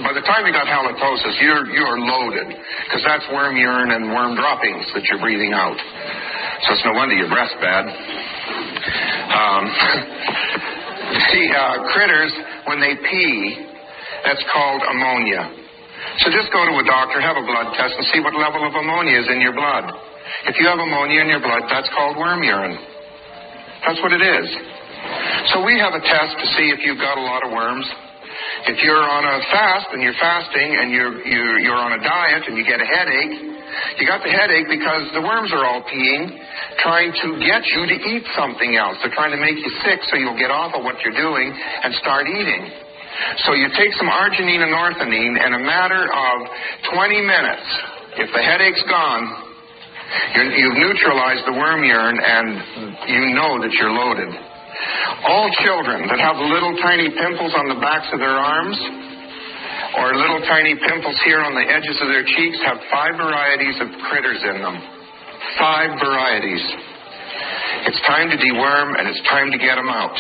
by the time you got halitosis, you're loaded, because that's worm urine and worm droppings that you're breathing out. So it's no wonder your breath's bad. Critters, when they pee, that's called ammonia. So just go to a doctor, have a blood test, and see what level of ammonia is in your blood. If you have ammonia in your blood, that's called worm urine. That's what it is. So we have a test to see if you've got a lot of worms. If you're on a fast and you're fasting and you're on a diet and you get a headache, you got the headache because the worms are all peeing, trying to get you to eat something else. They're trying to make you sick so you'll get off of what you're doing and start eating. So you take some arginine and orthodine, and in a matter of 20 minutes, if the headache's gone, you've neutralized the worm urine and you know that you're loaded. All children that have little tiny pimples on the backs of their arms or little tiny pimples here on the edges of their cheeks have 5 varieties of critters in them. 5 varieties. It's time to deworm and it's time to get them out.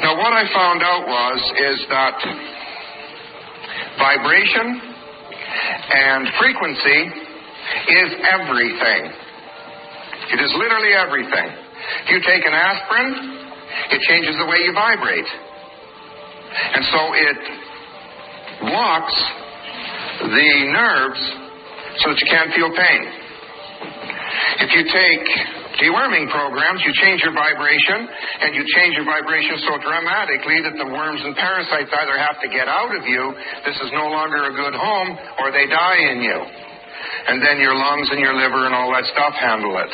Now what I found out is that vibration and frequency is everything. It is literally everything. If you take an aspirin, it changes the way you vibrate. And so it blocks the nerves so that you can't feel pain. If you take deworming programs, you change your vibration, and you change your vibration so dramatically that the worms and parasites either have to get out of you, this is no longer a good home, or they die in you. And then your lungs and your liver and all that stuff handle it.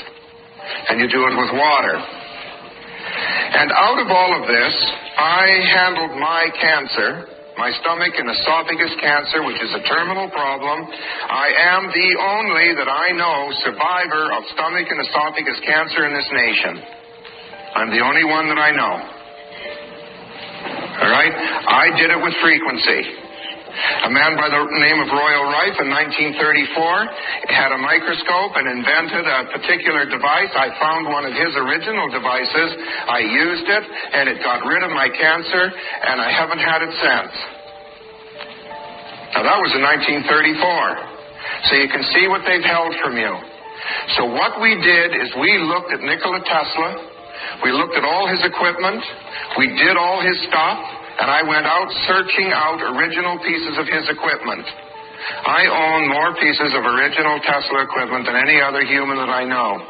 And you do it with water. And out of all of this, I handled my cancer, my stomach and esophagus cancer, which is a terminal problem. I am the only that I know survivor of stomach and esophagus cancer in this nation. I'm the only one that I know. All right? I did it with frequency. A man by the name of Royal Rife in 1934 had a microscope and invented a particular device. I found one of his original devices. I used it, and it got rid of my cancer, and I haven't had it since. Now, that was in 1934. So you can see what they've held from you. So what we did is we looked at Nikola Tesla. We looked at all his equipment. We did all his stuff. And I went out searching out original pieces of his equipment. I own more pieces of original Tesla equipment than any other human that I know.